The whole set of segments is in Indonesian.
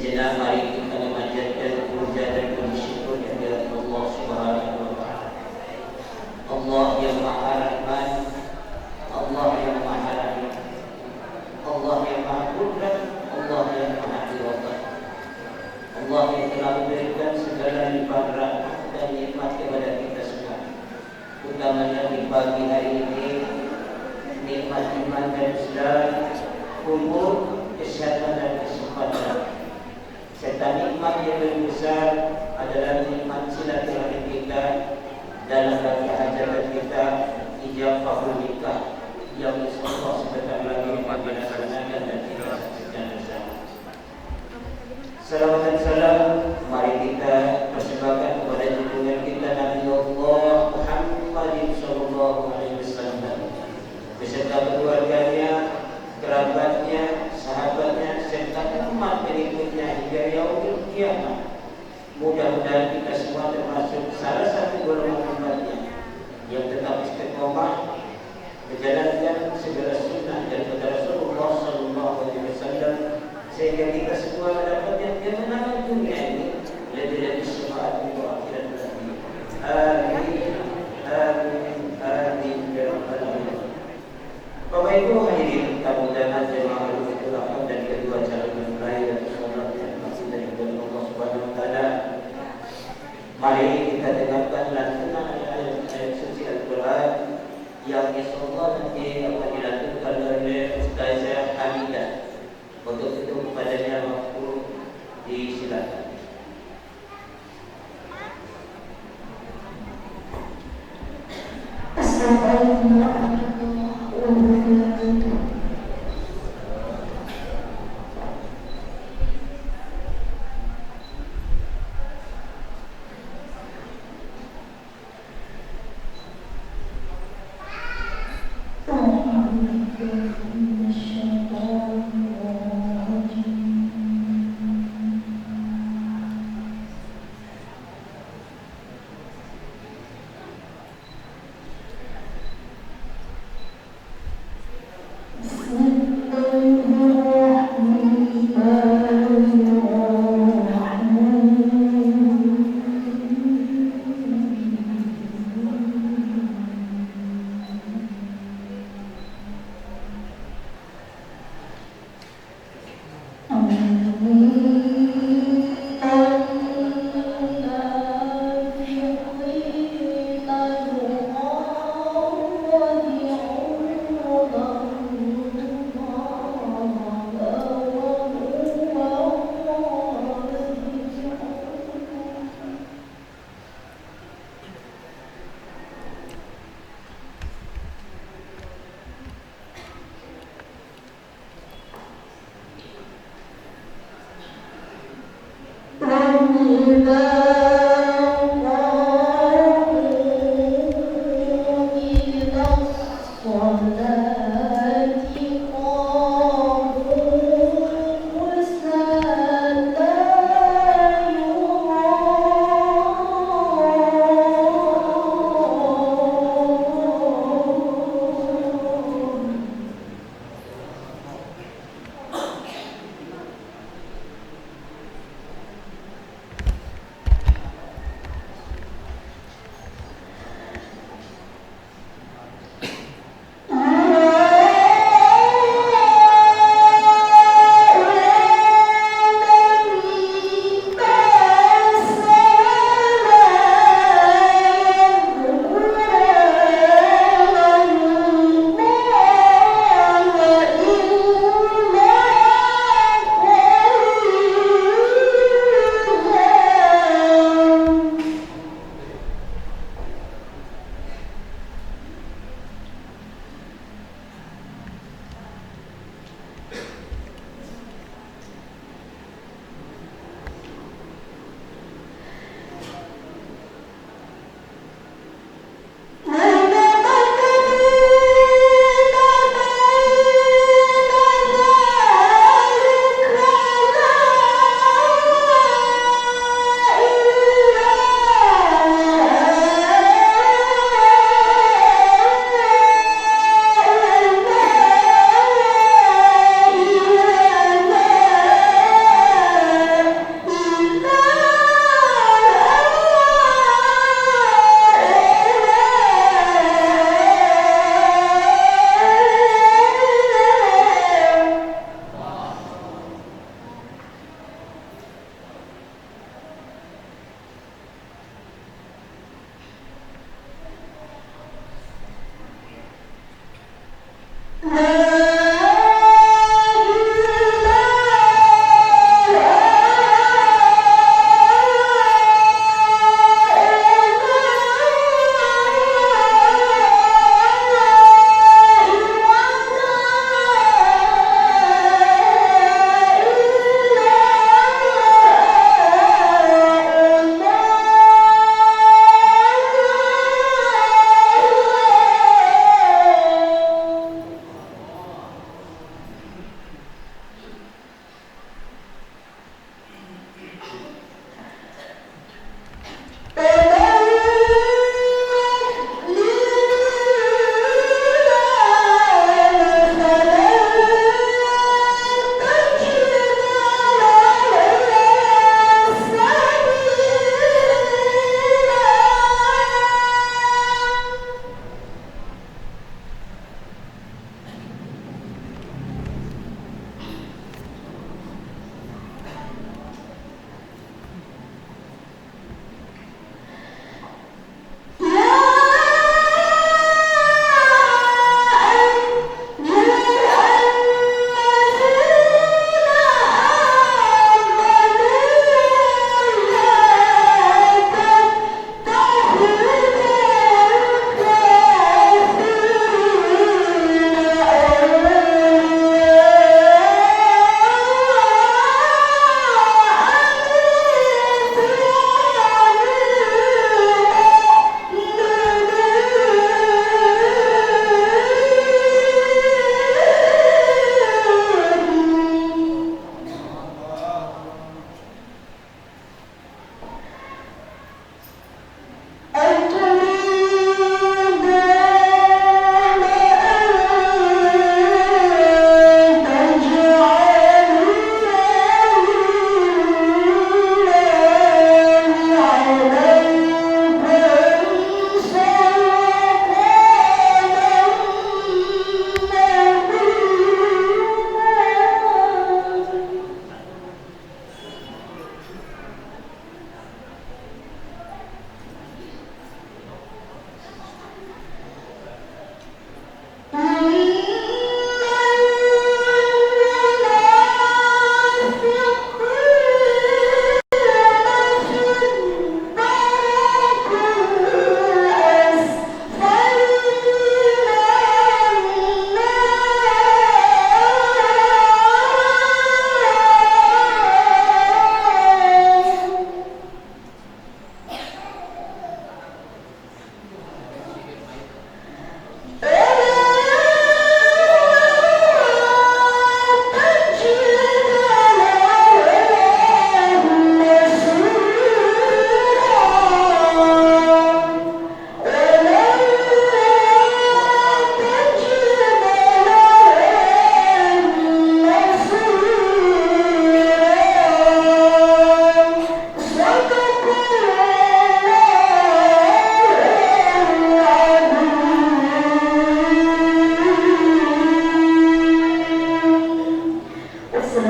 Sejenak mari kita memanjatkan puja dan puji syukur kehadirat Allah Subhanahu wa taala. Allah yang Maha Rahman, Allah yang Maha Rahim, Allah yang Maha Kudrat, Allah yang Maha Diwakil, Allah yang telah memberikan segala limpahan rahmat dan nikmat kepada kita semua. Utamanya di pagi hari ini, nikmat iman dan Islam, umur, kesehatan dan kesempatan. Serta nikmat yang lebih besar adalah nikmat silaturahmi kita dalam rangka hajatan kita, ijabah nikah yang insyaallah sebentar lagi akan dilaksanakan dan kita saksikan bersama. Salawat dan salam mari kita persembahkan kepada junjungan kita Nabi Allah Muhammad sallallahu alaihi wasallam beserta keluarganya, kerabatnya, sahabatnya serta umat pengikutnya hingga yaumil kiamat. Mudah-mudahan kita semua termasuk salah satu golongan umatnya yang tetap istiqomah menjalankan segala sunnah daripada Rasulullah sallallahu alaihi wasallam sehingga kita semua mendapatkan kemenangan dunia ini lebih-lebih syafaat di akhirat nanti. Amin. Amin. Amin ya rabbal alamin. Bapak Ibu hadirin tamu undangan jemaah Al-Fatihah dan kedua calon mempelai dan saudara yang masih dari Allah Subhanahu wa taala. Mari kita dengarkan lantunan ayat suci Al-Quran yang insyaallah nanti akan dilantunkan oleh Ustazah Hamidah. Untuk itu kepadanya waktu disilakan. Assalamualaikum warahmatullahi wabarakatuh.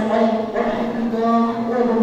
Assalamualaikum warahmatullahi wabarakatuh.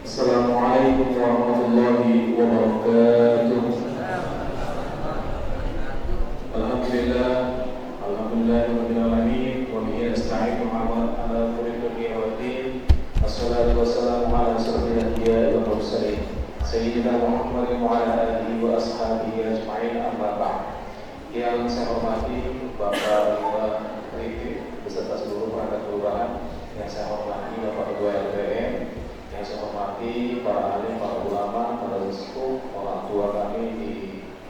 Assalamualaikum warahmatullahi wabarakatuh. Alhamdulillah, alhamdulillahirabbil alamin, wa bihi nasta'inu ala umuri dunya waddin. Wassalatu wassalamu ala asyrofil anbiya'i wal mursalin, sayyidina Muhammadin wa ala alihi wa ashabihi ajma'in, amma ba'd. Yang saya hormati Bapak Lurah Riti beserta seluruh perangkat kelurahan, yang saya hormati Bapak Ketua LPM, yang saya hormati para alim, para ulama, para sesepuh, orang tua kami di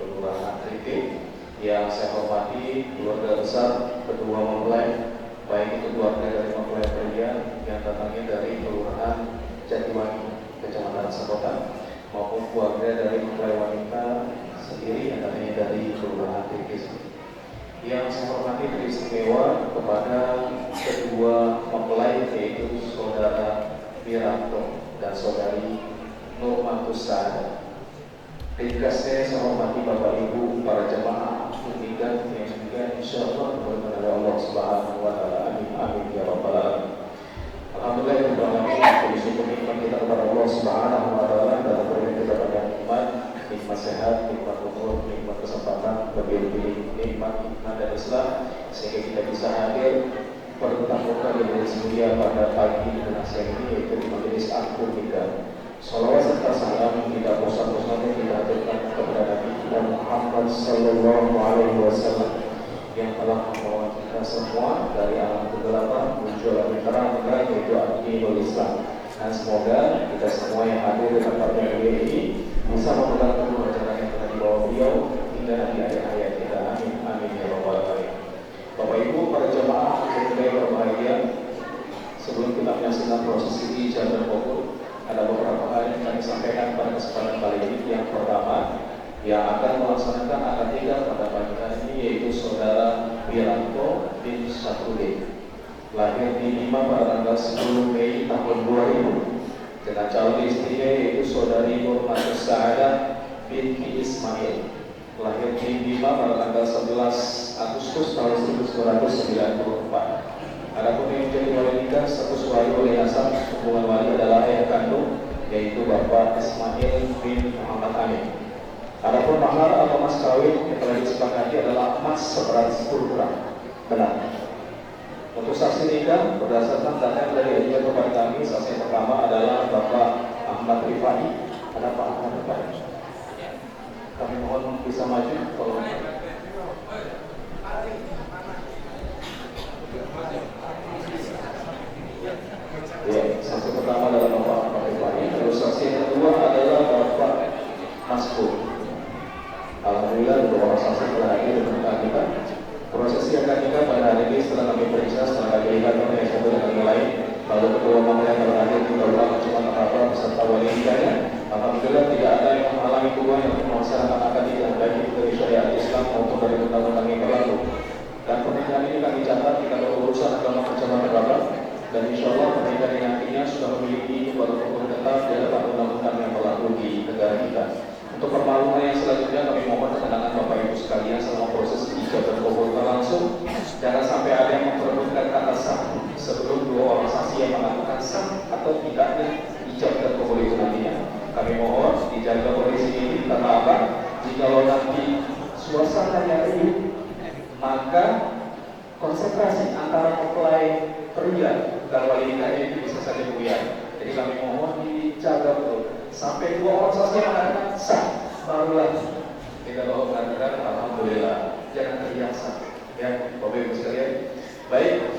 Kelurahan Kritik, yang saya hormati keluarga besar Ketua Mempelai, baik itu keluarga dari Mempelai pria yang datangnya dari Kelurahan Jatiwangi, Kecamatan Sekotan, maupun keluarga dari Mempelai wanita sendiri yang datangnya dari Kelurahan Kritik. Yang saya hormati beristimewa kepada kedua mempelai, yaitu saudara Wiranto dan saudari Nurmatus Saada. Ringkasnya saya hormati Bapak Ibu para jemaah undangan yang juga insyaallah berkenan Allah Subhanahu wa taala. Amin amin ya rabbal alamin. Alhamdulillah kita bersyukur nikmat kita kepada Allah Subhanahu wa taala dalam berikan kita pada nikmat sehat, nikmat umur, nikmat kesempatan, lebih nikmat iman dan Islam, sehingga kita bisa hadir bertatap di majelis mulia pada pagi dan siang ini, yaitu di majelis Al-Qur'an kita. Salawat serta salam kita bosan-bosannya kita haturkan kepada Nabi Muhammad sallallahu alaihi wasallam yang telah membawa kita semua dari alam kegelapan menuju alam terang, yaitu Ad-Dinul Islam. Dan semoga kita semua yang hadir di tempat yang mulia ini bisa memegang teguh ajaran yang telah dibawa beliau hingga nanti akhir hayat kita. Amin amin ya rabbal alamin. Bapak Ibu para jemaah yang berbahagia, sebelum kita menyaksikan prosesi ijab dan kabul, ada beberapa hal yang kami sampaikan pada kesempatan kali ini. Yang pertama, yang akan melaksanakan akad nikah pada pagi hari ini yaitu saudara Wiranto bin Syafruddin, lahir di Lima pada tanggal 10 Mei tahun 2000, dengan calon istrinya yaitu saudari Nurmatus Saada binti Ismail, lahir di Lima pada tanggal 11 Agustus tahun 1994. Adapun yang menjadi wali nikah status wali oleh nasab hubungan wali adalah ayah kandung, yaitu Bapak Ismail bin Muhammad Amin. Adapun mahar atau mas kawin yang telah disepakati adalah emas seberat 10 gram. Benar. Untuk saksi nikah berdasarkan data yang dari ajukan kepada kami, saksi yang pertama adalah Bapak Ahmad Rifai. Ada Pak Ahmad Rifai? Kami mohon bisa maju kalau ya, saksi pertama adalah Bapak Ahmad Rifai. Terus saksi yang kedua adalah Bapak Maskur. Alhamdulillah dua orang saksi telah hadir dengan kita. Prosesi akad nikah pada hari ini setelah kami periksa, setelah kami lihat yang satu dengan yang lain, lalu kedua mempelai yang terakhir kita ulang cuma apa beserta wali nikahnya. Alhamdulillah tidak ada yang menghalangi kedua yang melaksanakan akad nikah baik itu dari syariat Islam maupun dari undang-undang yang berlaku. Dan pernikahan ini kami catat kita berurusan agama berjamaah beragam, dan insya Allah pernikahan ini nantinya sudah memiliki hukum tetap di hadapan undang-undang yang berlaku di negara kita. Untuk permakluman yang selanjutnya kami mohon ketenangan Bapak Ibu sekalian selama proses ijab dan kabul berlangsung. Jangan sampai ada yang memperebutkan kata sah sebelum dua orang saksi yang mengatakan sah atau tidaknya ijab dan kabul itu nantinya. Kami mohon dijaga kondisi ini karena apa? Jikalau nanti suasananya riuh, maka konsentrasi antara mempelai pria dan wali nikahnya itu bisa saja buyar. Jadi kami mohon dijaga betul sampai dua orang saksi yang mengatakan sah, barulah kita bawa mengatakan alhamdulillah. Jangan terbiasa. Ya, Bapak Ibu sekalian. Baik.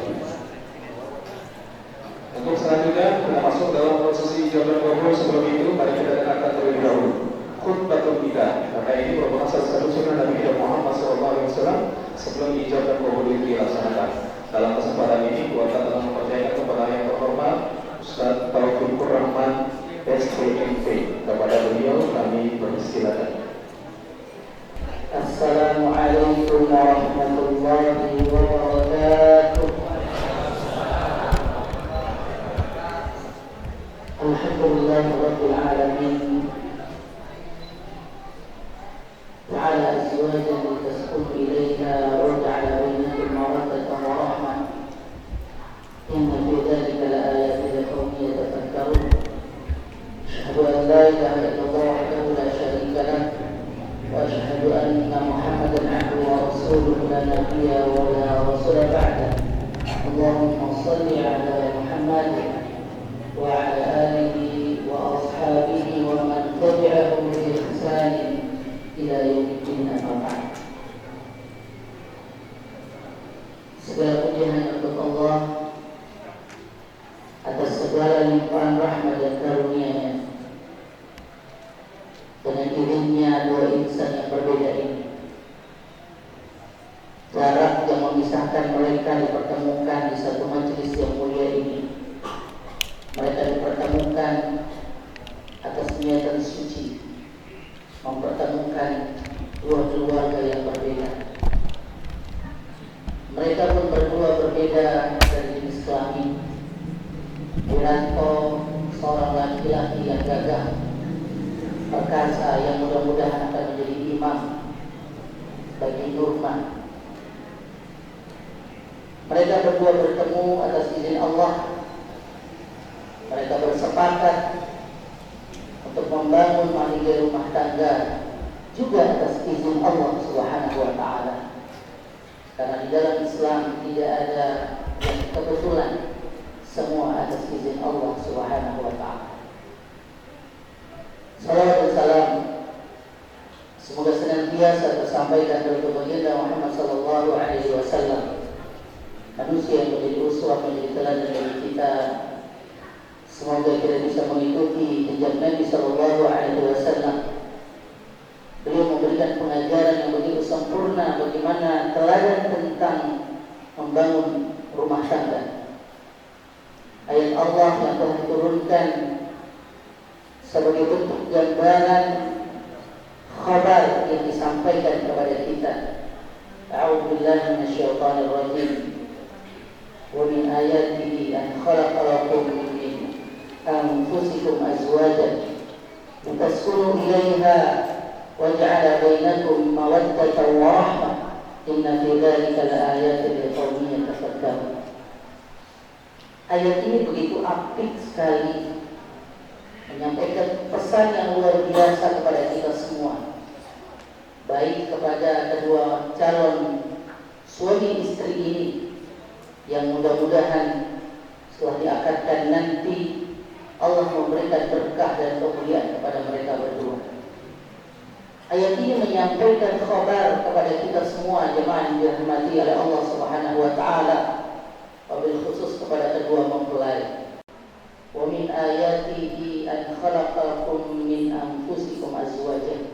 Untuk selanjutnya kita masuk dalam prosesi jawaban kabul. Sebelum itu mari kita dengarkan terlebih dahulu khutbatul kita. Karena ini merupakan salah satu sunnah Nabi kita Muhammad SAW sebelum ijabah kabul itu dilaksanakan. Dalam kesempatan ini kita telah mempercayakan kepada yang terhormat Ustaz Taufikur Rahman SPMP. Kepada beliau kami persilakan. Assalamualaikum warahmatullahi wabarakatuh. Alhamdulillahirabbil alamin. Ja'ala azwajan litaskunu ilaiha wa ja'ala bainakum mawaddatan wa rahmah. Inna fi dzalika laayatin liqaumin yatafakkarun. Asyhadu an la ilaha illallah wahdahu la syarika lah wa asyhadu anna Muhammadan abduhu wa rasuluhu la nabiyya wa la rasula ba'da. Allahumma shalli ala Muhammad وعلى آله وأصحابه ومن تبعهم بإحسان إلى يوم الدين أما بعد. Segala puji hanya untuk Allah atas segala limpahan rahmat dan karunia-Nya. Dengan izinnya dua insan yang berbeda ini, jarak yang memisahkan mereka dipertemukan di satu majelis yang mulia ini. Mereka dipertemukan atas niatan suci, mempertemukan dua keluarga yang berbeda. Mereka pun berdua berbeda dari jenis kelamin. Wiranto seorang laki-laki yang gagah, perkasa, yang mudah-mudahan akan menjadi imam bagi Nurman. Mereka berdua bertemu atas izin Allah. Mereka bersepakat untuk membangun mahligai rumah tangga juga atas izin Allah Subhanahu wa Ta'ala. Karena di dalam Islam tidak ada yang kebetulan, semua atas izin Allah Subhanahu wa Ta'ala. Salawat dan salam semoga senantiasa tersampaikan dari baginda Muhammad sallallahu alaihi wasallam, manusia yang menjadi uswah, menjadi teladan bagi kita. Semoga kita bisa mengikuti jejak Nabi sallallahu alaihi wasallam. Beliau memberikan pengajaran yang begitu sempurna bagaimana teladan tentang membangun rumah tangga. Ayat Allah yang telah diturunkan sebagai bentuk gambaran khabar yang disampaikan kepada kita. A'udzubillahi minasyaitonir rajim. Wa min ayatihi an khalaqa lakum أنفسكم أزواجا لتسكنوا إليها وجعل بينكم مودة ورحمة إن في ذلك لآيات لقوم يتفكرون. Ayat ini begitu apik sekali menyampaikan pesan yang luar biasa kepada kita semua, baik kepada kedua calon suami istri ini yang mudah-mudahan setelah diakadkan nanti Allah memberikan berkah dan kemuliaan kepada mereka berdua. Ayat ini menyampaikan khabar kepada kita semua jemaah yang dirahmati oleh Allah Subhanahu wa Ta'ala, wabil khusus kepada kedua mempelai. Wa min ayatihi an khalaqakum min anfusikum azwajan.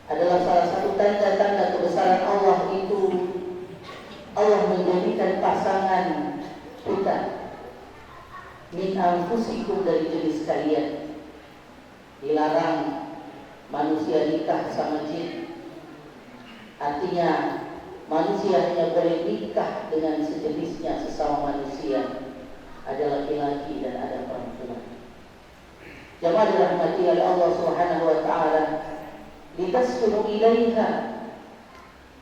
Adalah salah satu tanda-tanda kebesaran Allah itu Allah menjadikan pasangan kita min anfusikum dari jenis kalian. Dilarang manusia nikah sama jin. Artinya manusia hanya boleh nikah dengan sejenisnya, sesama manusia. Ada laki-laki dan ada perempuan. Jemaah dirahmati oleh Allah Subhanahu wa Ta'ala, litaskunu ilaiha.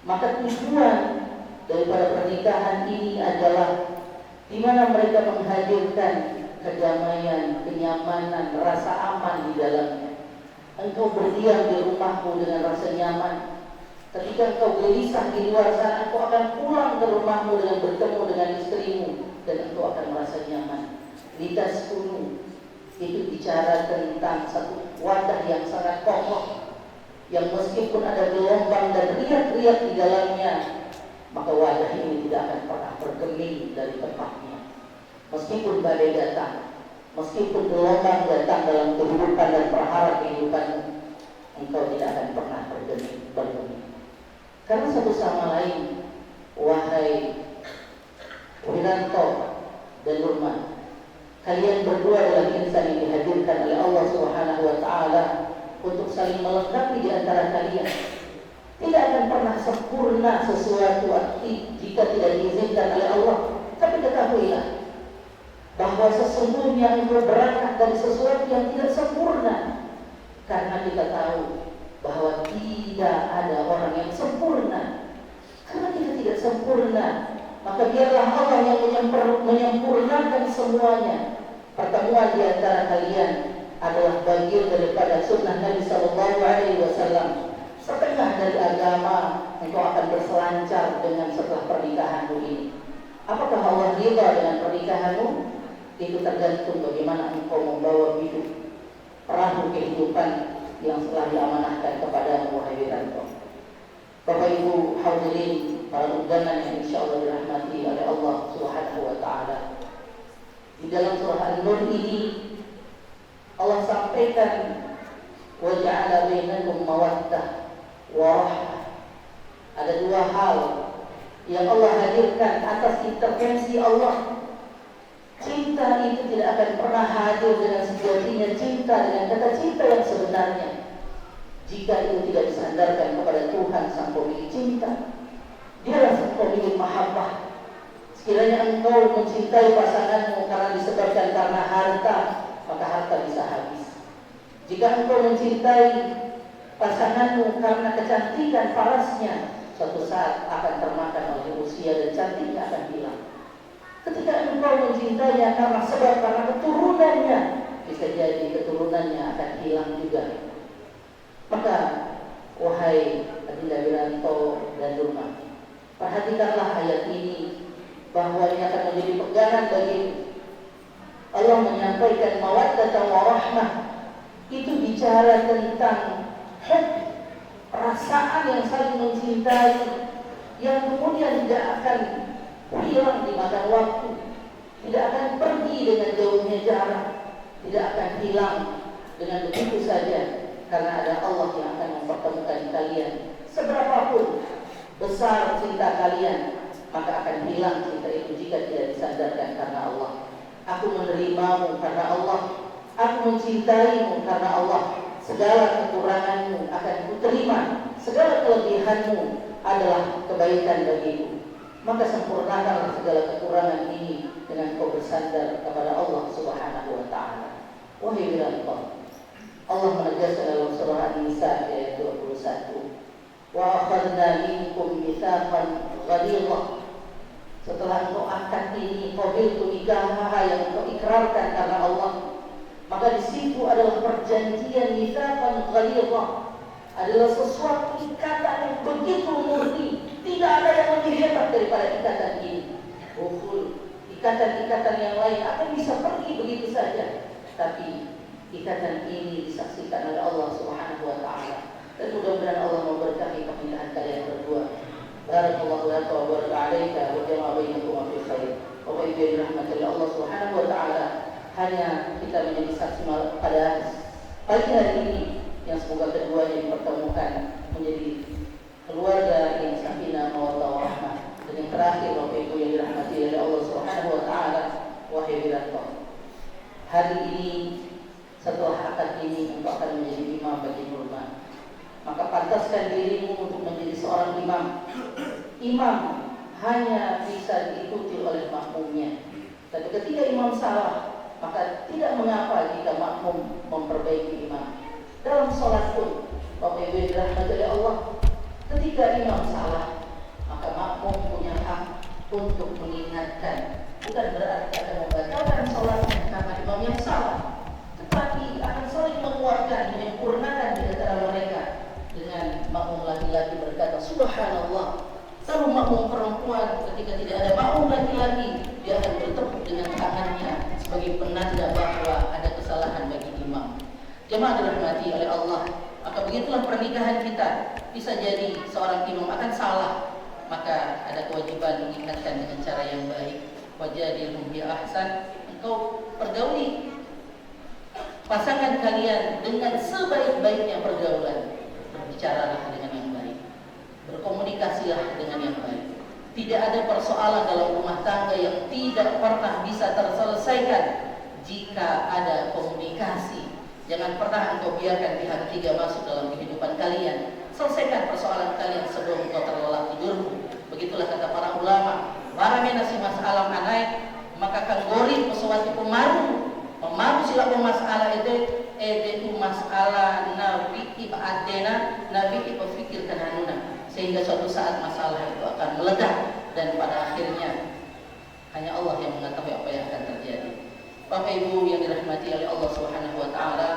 Maka tujuan daripada pernikahan ini adalah di mana mereka menghadirkan kedamaian, kenyamanan, rasa aman di dalamnya. Engkau berdiam di rumahmu dengan rasa nyaman. Ketika engkau gelisah di luar sana, engkau akan pulang ke rumahmu dengan bertemu dengan istrimu dan engkau akan merasa nyaman. Litaskunu itu bicara tentang satu wadah yang sangat kokoh, yang meskipun ada gelombang dan riak-riak di dalamnya, maka wajah ini tidak akan pernah bergeming dari tempatnya. Meskipun badai datang, meskipun gelombang datang dalam kehidupan dan perhara kehidupanmu, engkau tidak akan pernah bergeming. Karena satu sama lain, wahai Wiranto dan Nurman, kalian berdua adalah insan yang dihadirkan oleh Allah Subhanahu wa Ta'ala untuk saling melengkapi di antara kalian. Tidak akan pernah sempurna sesuatu jika tidak diizinkan oleh Allah. Tapi ketahuilah bahwa sesungguhnya engkau berangkat dari sesuatu yang tidak sempurna, karena kita tahu bahwa tidak ada orang yang sempurna. Karena kita tidak sempurna, maka biarlah Allah yang menyempurnakan semuanya. Pertemuan di antara kalian adalah bagian daripada sunnah Nabi Sallallahu Alaihi Wasallam. Setengah dari agama engkau akan berselancar dengan setelah pernikahanmu ini. Apakah Allah ridha dengan pernikahanmu? Itu tergantung bagaimana engkau membawa hidup perahu kehidupan yang telah diamanahkan kepadamu, wahai Wiranto. Bapak Ibu hadirin para undangan yang insyaallah dirahmati oleh Allah Subhanahu wa Ta'ala. Di dalam surah An-Nur ini Allah sampaikan wa ja'ala bainakum mawaddah wa rahmah. Ada dua hal yang Allah hadirkan atas intervensi Allah. Cinta itu tidak akan pernah hadir dengan sejatinya cinta dengan kata cinta yang sebenarnya jika itu tidak disandarkan kepada Tuhan sang pemilik cinta. Dialah sang pemilik mahabbah. Sekiranya engkau mencintai pasanganmu disebabkan karena harta, maka harta bisa habis. Jika engkau mencintai pasanganmu karena kecantikan parasnya, suatu saat akan termakan oleh usia dan cantiknya akan hilang. Ketika engkau mencintainya karena keturunannya, bisa jadi keturunannya akan hilang juga. Maka wahai Adinda Wiranto dan Nurman, perhatikanlah ayat ini, bahwa ini akan menjadi pegangan bagimu. Allah menyampaikan mawaddah wa rahmah, itu bicara tentang perasaan yang saling mencintai, yang kemudian tidak akan hilang dimakan waktu, tidak akan pergi dengan jauhnya jarak, tidak akan hilang dengan begitu saja, karena ada Allah yang akan mempertemukan kalian. Seberapapun besar cinta kalian, maka akan hilang cinta itu jika tidak disandarkan karena Allah. Aku menerimamu karena Allah, aku mencintaimu karena Allah. Segala kekuranganmu akan kuterima, segala kelebihanmu adalah kebaikan bagiku. Maka sempurnakanlah segala kekurangan ini dengan kau bersandar kepada Allah Subhanahu wa Ta'ala. Wahai Wiranto, Allah menegaskan dalam surah An-Nisa ayat 21, wa akhadna minkum mitsaqan ghalidha. Setelah engkau angkat ini, qabiltu nikaha yang engkau ikrarkan karena Allah, maka di situ adalah perjanjian mitsaqan ghalidha, adalah sesuatu ikatan yang begitu murni. Tidak ada yang lebih hebat daripada ikatan ini. Ikatan-ikatan yang lain akan bisa pergi begitu saja, tapi ikatan ini disaksikan oleh Allah Subhanahu wa Ta'ala. Dan mudah-mudahan Allah memberkahi pernikahan kalian berdua. Barakallahu laka wa baraka alaika wa jama'a bainakum fi khair. Bapak Ibu yang dirahmati Allah Subhanahu wa Ta'ala, hanya kita menjadi saksi pada pagi hari ini yang semoga keduanya dipertemukan menjadi keluarga yang sakinah mawaddah warahmah. Dan yang terakhir, Bapak Ibu yang dirahmati oleh Allah Subhanahu wa Ta'ala, wahai Wiranto, hari ini setelah akad ini engkau akan menjadi imam bagi Nurman. Maka pantaskan dirimu untuk menjadi seorang imam. Imam hanya bisa diikuti oleh makmumnya. Tapi ketika imam salah, maka tidak mengapa jika makmum memperbaiki imam. Dalam sholat pun, Bapak Ibu yang dirahmati oleh Allah, ketika imam salah, maka makmum punya hak untuk mengingatkan. Bukan berarti akan membatalkan sholatnya karena imam yang salah, tetapi akan saling menguatkan, menyempurnakan di antara mereka. Dengan makmum laki-laki berkata subhanallah, lalu makmum perempuan ketika tidak ada makmum laki-laki, dia akan bertepuk dengan tangannya sebagai penanda bahwa ada kesalahan bagi imam. Jemaah dirahmati oleh Allah, maka begitulah pernikahan kita. Bisa jadi seorang imam akan salah, maka ada kewajiban mengingatkan dengan cara yang baik. Wajadilhum bi ahsan, engkau pergauli pasangan kalian dengan sebaik-baiknya pergaulan. Berbicaralah dengan yang baik, berkomunikasilah dengan yang baik. Tidak ada persoalan dalam rumah tangga yang tidak pernah bisa terselesaikan jika ada komunikasi. Jangan pernah engkau biarkan pihak ketiga masuk dalam kehidupan kalian. Selesaikan persoalan kalian sebelum engkau terlelap tidurmu. Begitulah kata para ulama. Barangnya nasi masalah naik, maka kanggori pesawat pemaru. Pemaru sila masalah itu masalah nabi ibadena, nabi ibafikirkan hanuna. Sehingga suatu saat masalah itu akan meledak dan pada akhirnya hanya Allah yang mengetahui apa yang akan terjadi. Bapak Ibu yang dirahmati oleh Allah Subhanahu wa taala,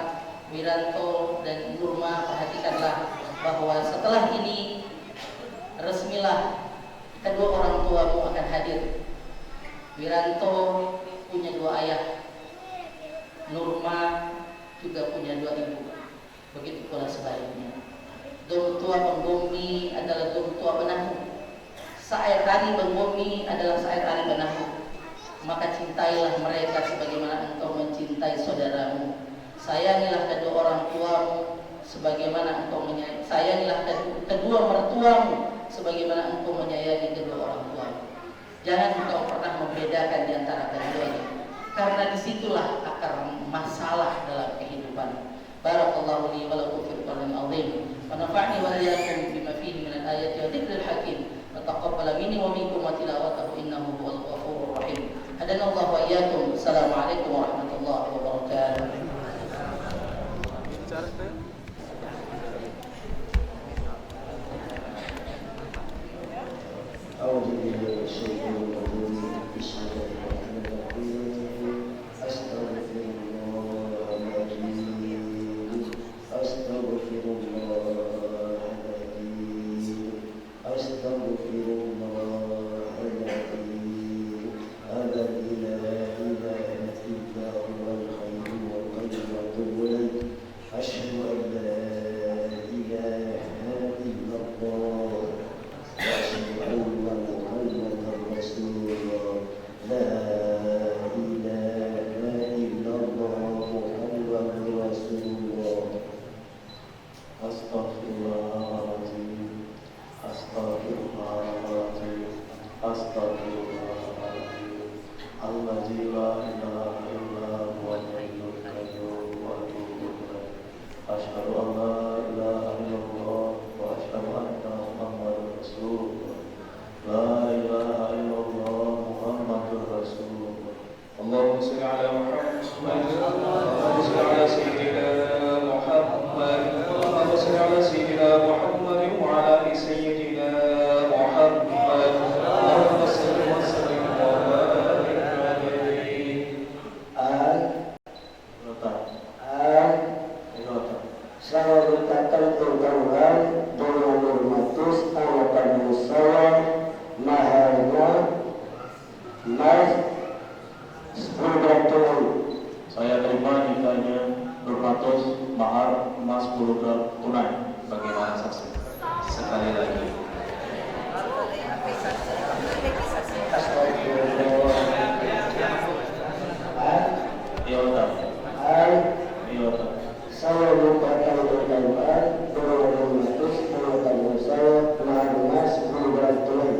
Wiranto dan Nurma, perhatikanlah bahwa setelah ini resmilah kedua orang tuamu akan hadir. Wiranto punya dua ayah, Nurma juga punya dua ibu. Begitu pula sebaliknya. Dom tua Banggomi adalah dom tua Benahu. Sair hari Banggomi adalah sair hari Benahu. Maka cintailah mereka sebagaimana engkau mencintai saudaramu. Sayangilah kedua orang tuamu sebagaimana engkau menyayangi. Sayangilah kedua mertuamu sebagaimana engkau menyayangi kedua orang tuamu. Jangan engkau pernah membedakan di antara keduanya, karena disitulah akar masalah dalam kehidupan. Barakallahu li wa lakum fil Qur'anil azim. Wa nafa'ni wa iyyakum bima fihi minal ayati wa dzikril hakim. Wa taqabbal minni wa minkum wa tilawatahu innahu huwal ghafurur rahim. Hadanallahu wa iyyakum. Assalamualaikum warahmatullahi wabarakatuh. أعوذ بالله من الشيطان الرجيم بسم الله الرحمن الرحيم أستغفر الله العظيم أستغفر الله العظيم أستغفر الله العظيم الذي لا إله إلا هو الحي القيوم وأتوب إليه أشهد أن لا إله إلا الله وأشهد أن محمدا رسول الله لا إله إلا الله محمد رسول الله أستغفر الله العظيم أستغفر الله العظيم أستغفر الله العظيم الذي لا إله إلا هو الحي القيوم وأتوب إليه أشهد أن لا إله إلا الله وأشهد أن محمدا رسول الله لا إله إلا الله محمد رسول الله اللهم صل على محمد اللهم صل على سيدنا محمد اللهم صل على سيدنا محمد وعلى آل سيدنا محمد اللهم صل وسلم وبارك عليه Sahabat Tuhan dengan hormatus awatan musalam maharnya mas 10 gram tunai. Saya terima nikahnya bermatus mahar emas 10 gram tunai. Bagaimana saksi? Sekali lagi. Iya Ustaz. Iya Ustaz. Saya lupakan berdoa dengan hormatus awatan musalam maharnya 10 gram tunai.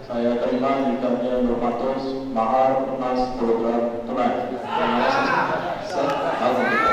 Saya terima nikahnya bermatus mahar emas 10 gram tunai. Bagaimana saksi? Alhamdulillah.